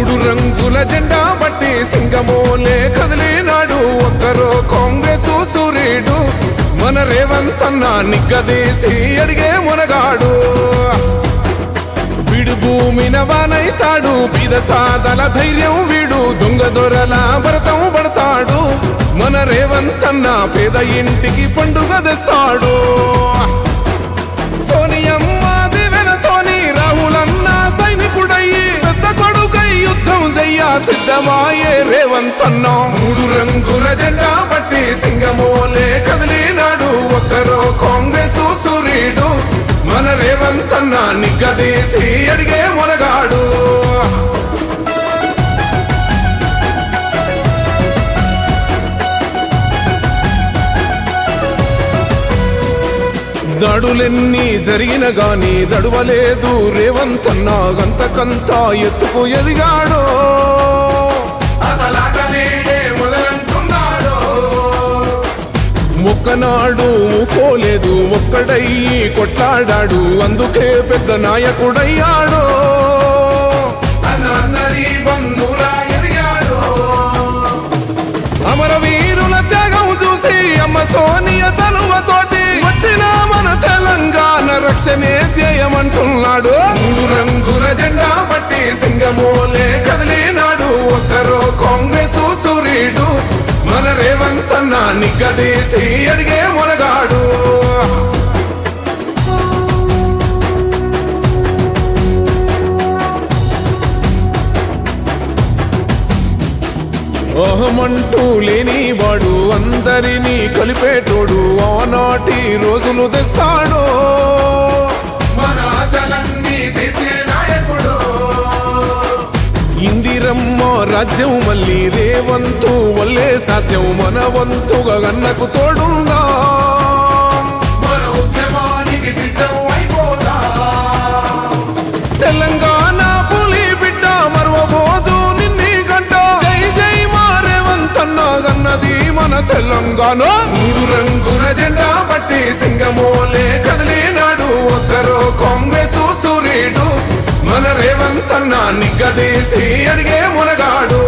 మూడు రంగుల జెండా బట్టి సింగమోలే కదిలినాడు ఒక్కరో కాంగ్రెస్ సూర్యుడు మన రేవంత్ అన్న నిగ్గదీసి అడిగే మునగాడు వీడు భూమిన వానైతాడు బీద సాదల ధైర్యం వీడు దొంగ దొరల భరతం పడతాడు మన రేవంత్ అన్న పేద ఇంటికి పండుగ తెస్తాడు సోనియమ్మ దివెనతోని రాహులన్న సైనికుడయ్యి పెద్ద కొడుకై యుద్ధం చెయ్య సిద్ధమాయే రేవంత్ అన్న మూడు రంగుల జెండా బట్టి సింగమోలే కదిలినాడు ఒక్కరో కాంగ్రెస్ సూర్యుడు మన రేవంత్ అన్న నిగ్గదీసి అడిగే మునగాడు దాడులెన్ని జరిగిన గాని దడువలేదు రేవంత్ అన్న గంతకంతా ఎత్తుకు ఎదిగాడో ఒక్కనాడు ఊకోలేదు ఒక్కడయ్యి కొట్లాడాడు అందుకే పెద్ద నాయకుడయ్యాడో అమరవీరుల త్యాగం చూసి అమ్మ సోనియ చలువతోటి వచ్చిన మన తెలంగాణ రక్షణే చేయమంటున్నాడు మూడు రంగుల జెండా బట్టి సింగమోలే కదిలినాడు ఒక్కరో కాంగ్రెస్ సూర్యుడు మన రేవంత్ అన్న నిగ్గదీసి అడిగే మునగాడు అహమంటూ లేనివాడు అందరినీ కలిపేటోడు ఆనాటి రోజులు తెస్తాడు మన ఆశలన్నీ తెచ్చే నాయకుడు ఇందిరమ్మ రాజ్యం మళ్ళీ రేవంతు వల్లే సాధ్యం మన వంతుగా గన్నకు తోడుందా మన ఉద్యమానికి సిద్ధం అయిపోతా తెలంగాణ పులి బిడ్డ మరవబోదు నిన్ని గంట జై జై మా రేవంత్ అన్న గన్నది మన తెలంగాణ మూడు రంగుల జెండా బట్టి సింగమోలే కదిలినాడు ఒక్కరో కాంగ్రెస్ సూర్యుడు మన రేవంత్ అన్న నిగ్గదీసి అడిగే మునగాడు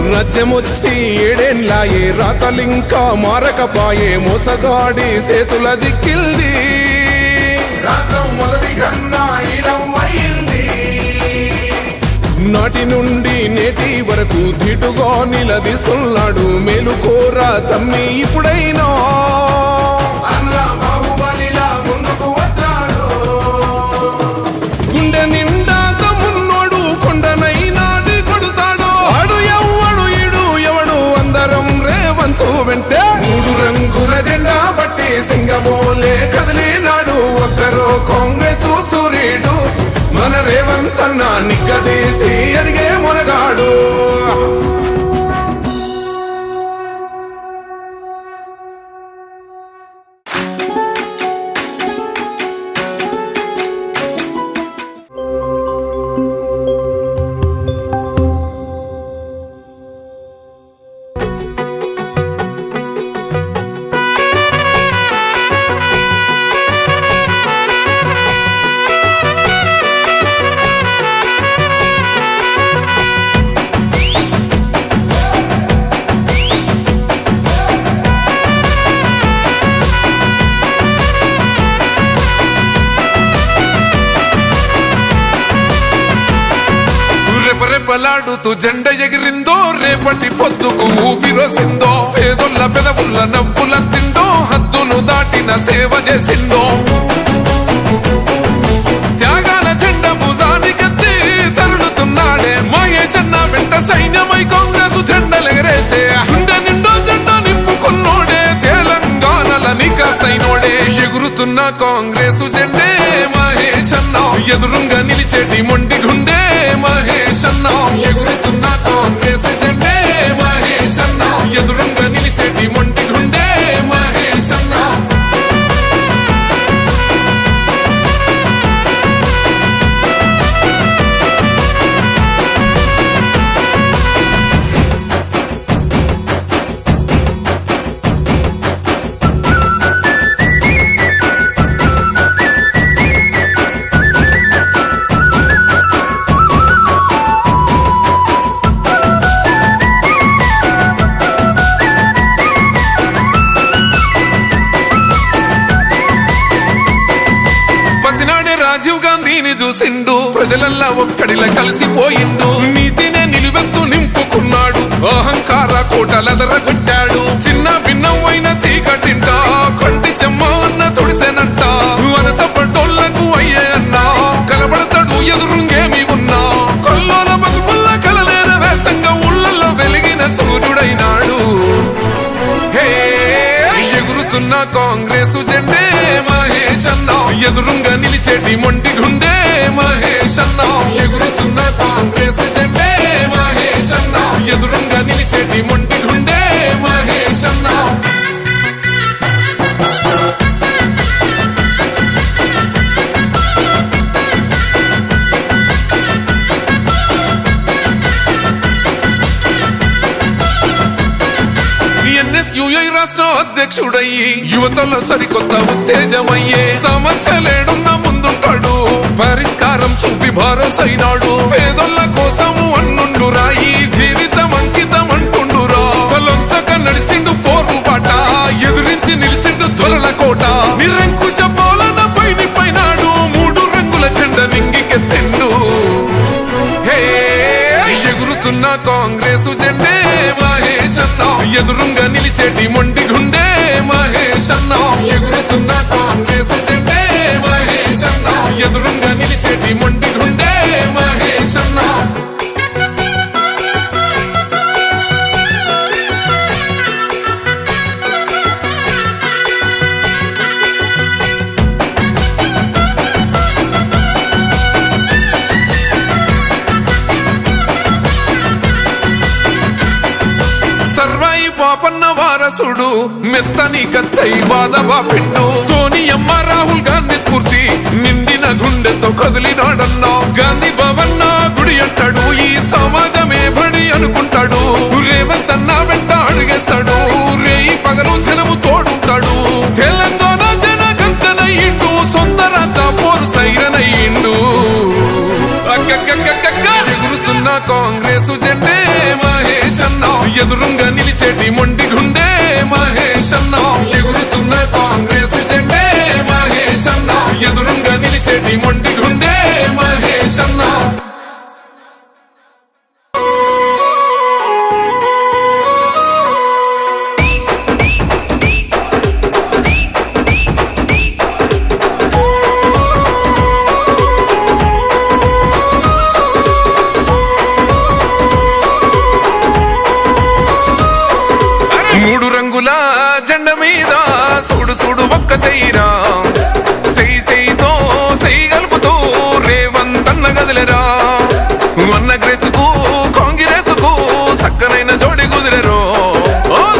రాజ్యమొచ్చి ఏడేన్లాయే రాతలింకా మారకపాయే మోసగాడి సేతుల జిక్కిల్ది రాష్ట్రం మొదటి కన్నా ఇలమైంది నాటి నుండి నేటి వరకు ధీటుగా నిలదీస్తున్నాడు మేలుకోర తమ్మి ఇప్పుడైనా ముందుకు వచ్చాడు గుండె నిండా తమ్మున్నోడు కొండనైనా కొడుతాడు ఆడు ఎవ్వడు ఈడు ఎవడు అందరం రేవంతు వెంటే మూడు రంగుల జెండా బట్టి సింగమోలే కదిలినాడు ఒక్కరో కాంగ్రెస్ సూర్యుడు మన రేవంత్ అన్న నిగ్గదీసి అడిగే మునగాడు రెపరెపలాడుతూ జెండ ఎగిరిందో రేపటి పొద్దుకు ఊపిరోసిందో పేదొల్ల పెదవుల్ల నవ్వుల తిందో హద్దులు దాటిన సేవ చేసిందో త్యాగాల జెండ భుజానికెత్తి తరులుతున్నాడే మహేష్ అన్న వెంట సైన్యమై కాంగ్రెస్ జెండలెగరేసే గుండె నిండో జెండా నింపుకున్నోడే తెలంగాణల నికాసైనోడే ఎగురుతున్న కాంగ్రెస్ జెండే మహేష్ అన్న ఎదురుంగా నిలిచేటి మొండి గుండె మహేష్ అన్న ఎగురుతున్న కాంగ్రెస్ జెండే మహేష్ అన్న ఎదురుంగా నిలిచేటి మొండి గుండె మహేష్ అన్న ప్రజలల్లా ఒక్కడిలా కలిసిపోయిండు. నీతినే నిలువెత్తు నింపుకున్నాడు, అహంకార కోటలెదరగొట్టాడు. చిన్న భిన్నమైన చీకటింట కంటి చెమ్మ అన్న తుడిసెనంట. వనసపడ్డోళ్లకు అయ్యే అన్నా కలబడతాడు ఎదురుంగేమి ఉన్నా. కొల్లోల బతుకుల్ల కలలేన వేసంగ ఊళ్ళల్లో వెలిగిన సూర్యుడైనాడు. హే ఎగురుతున్న కాంగ్రెసు జెండే మహేష్ అన్న, ఎదురుంగా నిలిచేటి మొండి గుండె మహేష్ అన్న. ఎగురుతున్న కాంగ్రెసు జెండే మహేష్ అన్న, ఎదురుంగా నిలిచేటి మొండి గుండె మహేష్ అన్న. ఎన్ఎస్యుఐ రాష్ట్ర అధ్యక్షుడయ్యి యువతలో సరికొత్త ఉత్తేజమయ్యే. సమస్యలేడున్న ముందుంటాడు, పరిష్కారం చూపి భరోసైనాడు. పేదోళ్ళ కోసము అన్నుండు రాయి, జీవితం అంకితం అంటుండురా. తలొంచక నడిసిండు పోరు బాట, ఎదురించి నిలిసిండు దొరల కోట. నిరంకుశ పాలన పైనాడు, మూడు రంగుల జెండ నింగికెత్తిండు. హే ఎగురుతున్న కాంగ్రెసు జెండే మహేష్ అన్న, ఎదురుంగా నిలిచేటి మొండి గుండె మహేష్ అన్న. ఎగురుతున్న కాంగ్రెసు జెండే మహేష్ అన్న, ఎదురుంగా నిలిచేటి మొండి గుండె మహేష్ అన్న. సర్వాయి పాపన్న వారసుడు, మెత్తని కత్తై బాధబా పిండు. సోనియమ్మ రాహుల్ గాంధీ స్ఫూర్తి నిండిన గుండెతో కదిలినాడన్నా. గాంధీ భవన్న గుడి అంటాడు, ఈ సమాజమే బడి అనుకుంటాడు. రేవంత్ అన్న వెంట అడుగేస్తాడు, రేయి పగలు జనము తోడుంటాడు. తెలంగాణ జన గర్జనయ్యిండు, సొంత రాష్ట్ర పోరు సైరనయ్యిండు. ఎగురుతున్న కాంగ్రెసు జెండే మహేష్ అన్న, ఎదురుంగా నిలిచేటి మొండి గుండె మహేష్ అన్న. ఎగురుతున్న కాంగ్రెసు జెండే మహేష్ అన్న, ఎదురుంగా నిలిచేటి మొండి గుండె మహేష్ అన్న. మూడు రంగుల జెండ మీద చూడు చూడు ఒక్క సైరా, సైతో సై గలుపుతూ రేవంత్ అన్న గదిలేరా. అన్న గ్రేసుకు కాంగ్రెసుకు సక్కనైన జోడి కుదిరెరో.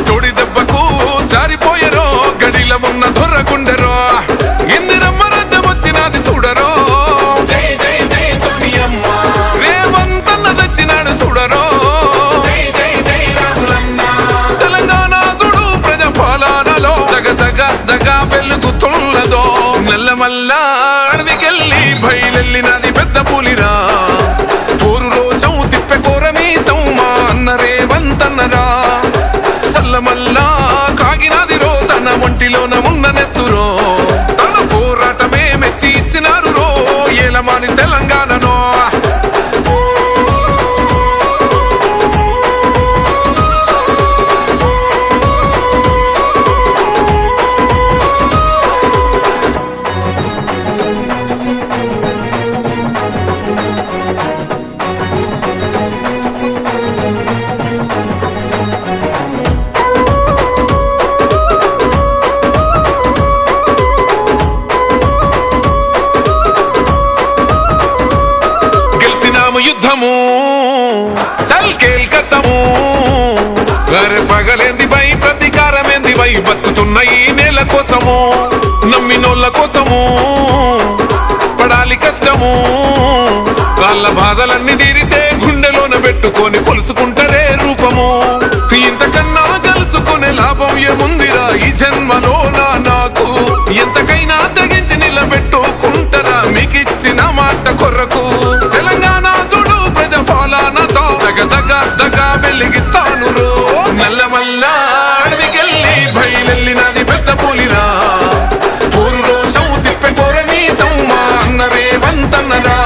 జోడి దెబ్బకు జారిపోయరో, గడిల ఉన్న దొర్రకుండెరో. ఇందిరమ్మ రాజ్యం వచ్చినది చూడరో. జై జై జై సోనియమ్మ, రేవంత్ అన్న తెచ్చినాడు చూడరో. జై జై జై రాహులన్న, తెలంగాణ చూడు ప్రజా పాలనలో దగ వెలుగుతున్నదో. నల్లమల్ల అడవికెళ్ళి బయలెళ్ళినది పెద్ద పులిరా. పోరు రోషం తిప్పె కోరమీసం మా అన్న రేవంత్ అన్నరా. సల్లమల్ల కాగినదిరో, తన ఒంటిలోన ఉన్న నెత్తురో. తన పోరాటమే మెచ్చి ఇచ్చినారు రో, ఏలమాని తెలంగాణనో. యుద్ధము చల్ కేల్కత్తము. అరే పగలేంది బై, ప్రతీకారమేంది బై, బతుకుతున్న ఈ నేల కోసము, నమ్మినోళ్ళ కోసము పడాలి కష్టము. వాళ్ళ బాధలన్నీ తీరితే గుండెలోన పెట్టుకొని కొలుసుకుంటారే రూపము. ఇంతకన్నా కలుసుకునే లాభం ఏముందిరా ఈ జన్మలో నాకు. ఎంతకైనా తెగించి నిలబెట్టుకుంటారా మీకిచ్చిన మాట కొరకు. తెలంగాణ చూడు ప్రజా పాలనతో దగ వెలిగిస్తాను రో. నల్లమల్ల అడవికెళ్ళి బయలెళ్ళినది పెద్ద పులిరా. పోరు రోషం తిప్పె కోరమీసం మా అన్న రేవంత్ అన్నరా.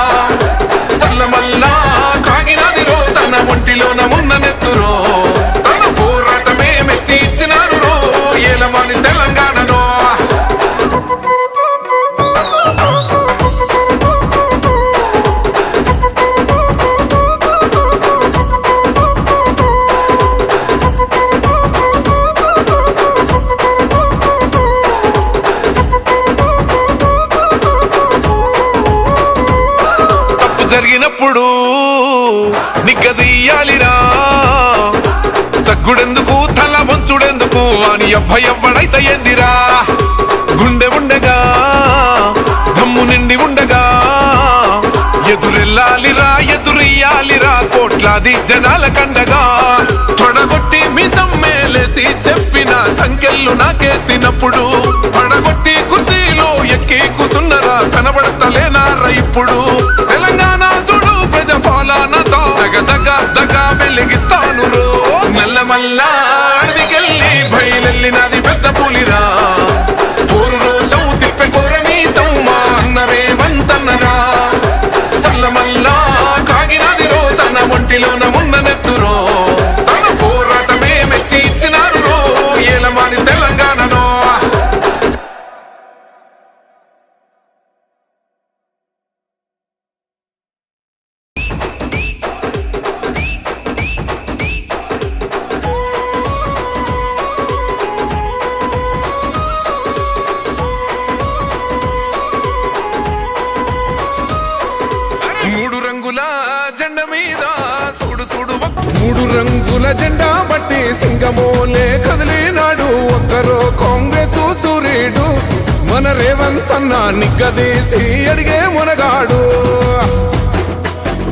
నిగ్గదీయాలిరా తగ్గుడెందుకు తల వంచుడెందుకు అని ఎవ్వడైతే ఏందిరా గుండె ఉండగా దమ్ము నిండి ఉండగా ఎదురెళ్ళాలిరా ఎదురెయ్యాలిరా కోట్లాది జనాల కండగా తొడగొట్టి మిసం మేలేసి చెప్పిన సంఖ్యలు నాకేసినప్పుడు పడగొట్టి కుర్చీలో ఎక్కి కూసున్నరా కనబడతలేనారా ఇప్పుడు తెలంగాణ చూడు ప్రజాపాలనతో దగ వెలిగిస్తాను రో నల్లమల్ల అడవికెళ్ళి బయలెళ్ళినది పెద్ద పులిరా పోరు రోషం తిప్పే కోరమీ సౌమా అన్నరేవంతన్నరా సల్లమల్లా కాగినది రో తన ఒంటిలోన ఉన్న నెత్తురో తన పోరాటమే మెచ్చి ఇచ్చినారు రో ఏలమాని తెలంగాణలో మూడు రంగుల జెండా మీద మూడు రంగుల జెండా బట్టి సింగమోలే కదిలినాడు ఒక్కరో కాంగ్రెస్ సూర్యుడు మన రేవంత్ అన్న నిగ్గదీసి అడిగే మునగాడు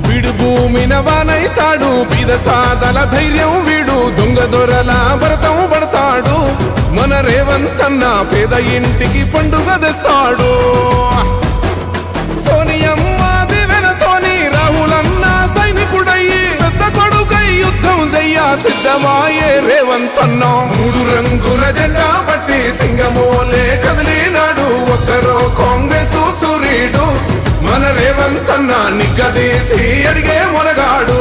వీడు భూమిన వానైతాడు బీద సాదల ధైర్యం వీడు దొంగ దొరల భరతం పడతాడు మన రేవంత్ అన్న పేద ఇంటికి పండుగ తెస్తాడు సోనియమ్మ దివెనతోని రాహులన్న సైనికుడయ్యి పెద్ద కొడుకై యుద్ధం చెయ్య సిద్ధమాయే రేవంత్ అన్న మూడు రంగుల జెండా బట్టి సింగమోలే కదిలినాడు ఒక్కరో కాంగ్రెస్ సూర్యుడు మన రేవంత్ అన్న నిగ్గదీసి అడిగే మునగాడు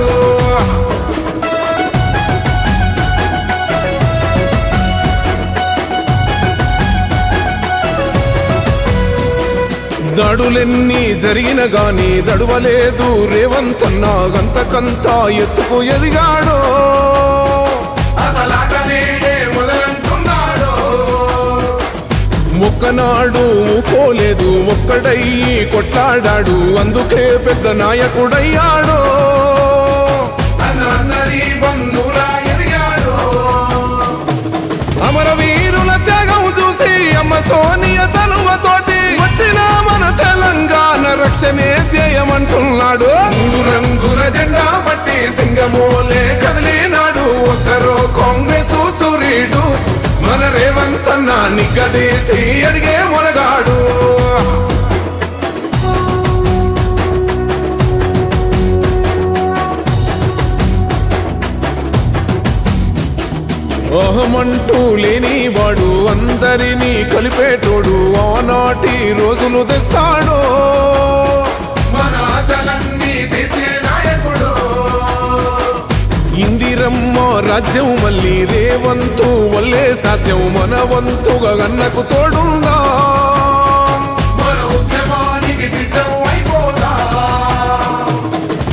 దాడులెన్ని జరిగిన గాని దడువలేదు రేవంత్ అన్న గంతకంతా ఎత్తుకు ఎదిగాడో ఒక్కనాడు పోలేదు ఒక్కడయ్యి కొట్లాడాడు అందుకే పెద్ద నాయకుడయ్యాడో అమరవీరుల త్యాగం చూసి అమ్మ సోనియ చలువతోటి వచ్చిన మన తెలంగాణ రక్షణే చేయమంటున్నాడు మూడు రంగుల జెండా బట్టి సింగమోలే కదిలినాడు ఒక్కరో కాంగ్రెస్ సూర్యుడు మన రేవంత్ అన్న నిగ్గదీసి అడిగే మునగాడు ఓహమంటూ లేనివాడు అందరినీ కలిపేటోడు ఆనాటి రోజులు తెస్తాడు మన ఆశలన్నీ తెచ్చే నాయకుడు ఇందిరమ్మ రాజ్యం మళ్ళీ రేవంతు వల్లే సాధ్యం మన వంతుగా గన్నకు తోడుందా మన ఉద్యమానికి సిద్ధం అయిపోదా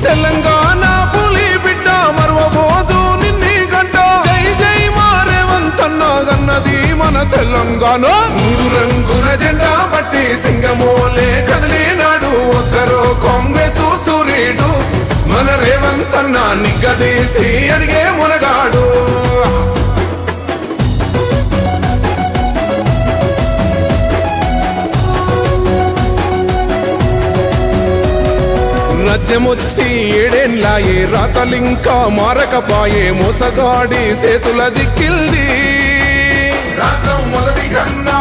తెలంగాణ పులి బిడ్డ మరవబోదు నిన్ని గంట జై జై మా రేవంత్ అన్న గన్నది మన తెలంగాణ మూడు రంగుల జెండా బట్టి సింగమోలే కదిలినాడు ఒక్కరో కాంగ్రెస్ సూర్యుడు మన రేవంత్ అన్న నిగ్గదీసి అడిగే మునగాడు రాజ్యమొచ్చి ఏడేండ్లాయే రాతలింకా మారకపాయే మోసగాడి సేతుల జిక్కిల్ది రాష్ట్రం మొదటి కన్నా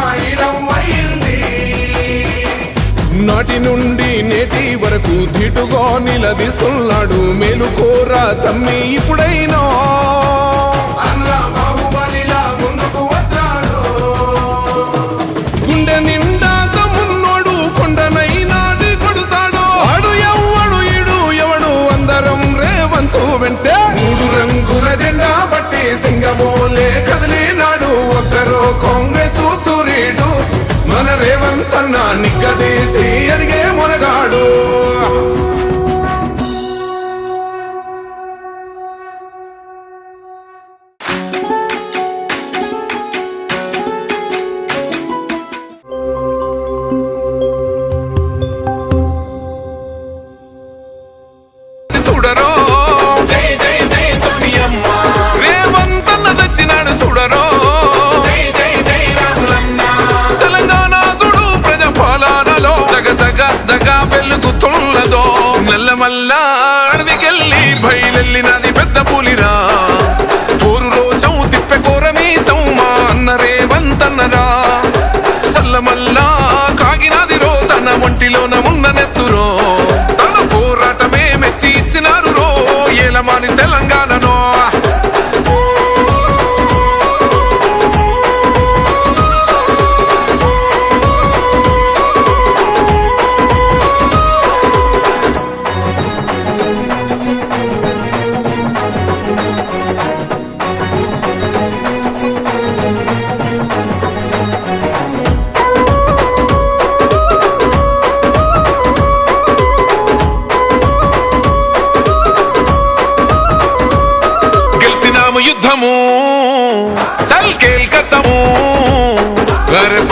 నాటి నుండి నేటి వరకు ధీటుగా నిలదీస్తున్నాడు మేలుకోరా తమ్మి ఇప్పుడైనా గుండె నిండా తమ్మున్నోడు కొండనైనా కొడుతాడు ఆడు ఎవ్వడు ఈడు ఎవడు అందరం రేవంతు వెంటే మూడు రంగుల జెండా బట్టి సింగమోలే కదిలినాడు ఒక్కరో కాంగ్రెస్ సూర్యుడు మన రేవంత్ అన్న నిగ్గదీసి అడిగే మునగాడు చూడరో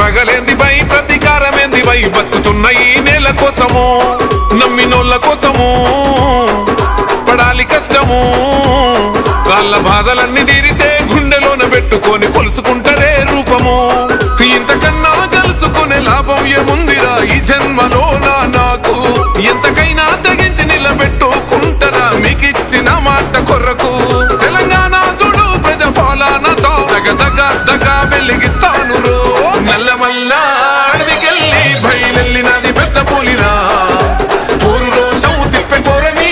పగలేంది బై ప్రతీకారమేంది బై బతుకుతున్న ఈ నేల కోసము నమ్మినోళ్ళ కోసము పడాలి కష్టము వాళ్ళ బాధలన్నీ తీరితే గుండెలోన పెట్టుకొని కొలుసుకుంటదే రూపము ఇంతకన్నా కలుసుకునే లాభం ఏముందిరా ఈ జన్మలోనా నాకు ఎంతకైనా తెగించి నిలబెట్టుకుంటారా మీకిచ్చిన మాట కొరకు తెలంగాణ చూడు ప్రజాపాలనతో దగ వెలిగిస్తాను రో నల్లమల్ల అడవికెళ్ళి బయలెళ్ళినది పెద్ద పులిరా ఊరు రోషం తిప్పే కోరమీ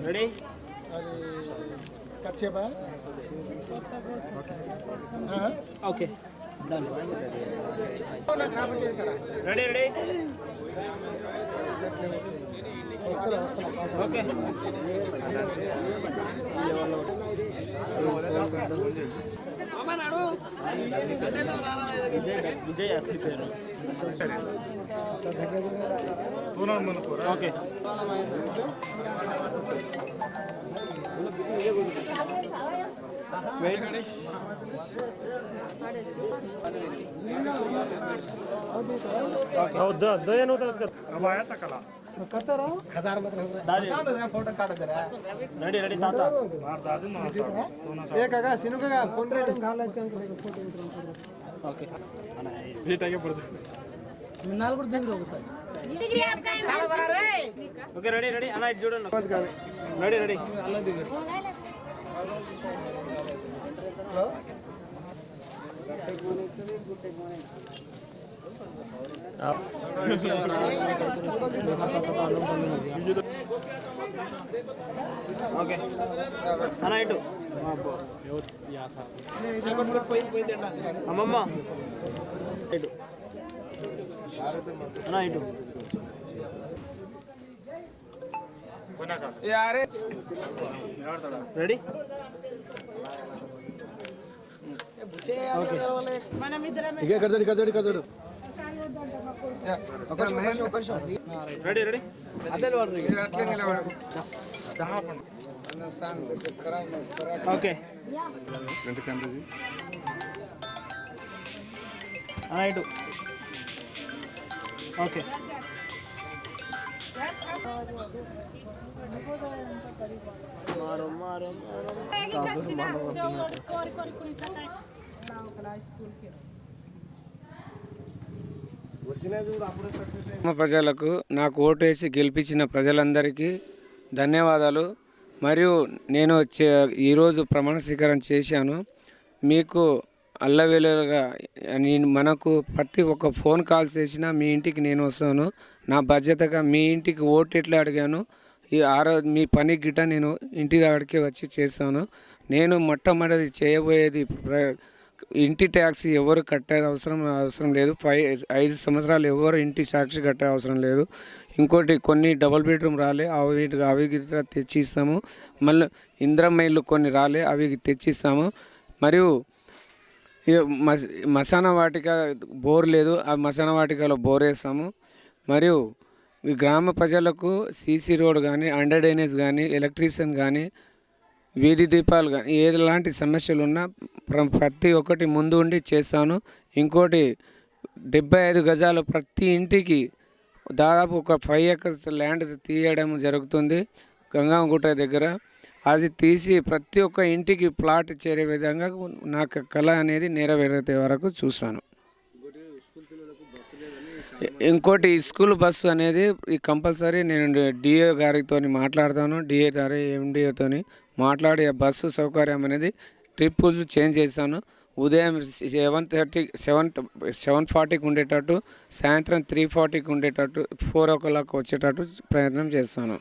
ready okay ready ready okay Vijay అసలు పేరు ఓకే ఓకే రెడీ రెడీ అన్న ఇది చూడండి రెడీ రెడీ ఓకే అన్న ఇటు అమ్మమ్మ ఇటు అన్న ఇటు రెడీ రెడీ రెడీ ఓకే ఇటు ఓకే ప్రజలకు నాకు ఓటు వేసి గెలిపించిన ప్రజలందరికీ ధన్యవాదాలు. మరియు నేను ఈరోజు ప్రమాణ స్వీకారం చేశాను. మీకు అల్లవేళగా మనకు ప్రతి ఒక్క ఫోన్ కాల్ చేసినా మీ ఇంటికి నేను వస్తాను. నా బాధ్యతగా మీ ఇంటికి ఓటు ఎట్లా అడిగాను మీ పని గిట్ట నేను ఇంటి దగ్గరికి వచ్చి చేస్తాను. నేను మొట్టమొదటి చేయబోయేది ఇంటి ట్యాక్స్ ఎవరు కట్టే అవసరం లేదు. 5 సంవత్సరాలు ఎవరు ఇంటి ట్యాక్స్ కట్టే అవసరం లేదు. ఇంకోటి కొన్ని డబుల్ బెడ్రూమ్ రాలే అవి తెచ్చిస్తాము. మళ్ళీ ఇందిరమ్మ ఇల్లు కొన్ని రాలే అవి తెచ్చిస్తాము. మరియు మసాన వాటిక బోర్ లేదు, ఆ మసాన వాటికలో బోర్ వేస్తాము. మరియు ఈ గ్రామ ప్రజలకు సీసీ రోడ్ కానీ అండర్ డ్రైనేజ్ కానీ ఎలక్ట్రీషియన్ కానీ వీధి దీపాలు కానీ ఎలాంటి సమస్యలు ఉన్నా ప్రతి ఒక్కటి ముందు ఉండి చేస్తాను. ఇంకోటి 75 గజాలు ప్రతి ఇంటికి దాదాపు ఒక 5 acres ల్యాండ్ తీయడం జరుగుతుంది గంగమ్మగుట్ట దగ్గర. అది తీసి ప్రతి ఒక్క ఇంటికి ప్లాట్ చేరే విధంగా నాకు కళ అనేది నెరవేరే వరకు చూస్తాను. ఇంకోటి స్కూల్ బస్సు అనేది కంపల్సరీ నేను డిఏ గారితో మాట్లాడతాను. డిఏ గారి ఎండిఓతో మాట్లాడి ఆ బస్సు సౌకర్యం అనేది ట్రిప్పులు చేంజ్ చేశాను. ఉదయం 7:40కి ఉండేటట్టు, సాయంత్రం 3:40కి ఉండేటట్టు, 4 o'clock వచ్చేటట్టు ప్రయత్నం చేస్తాను.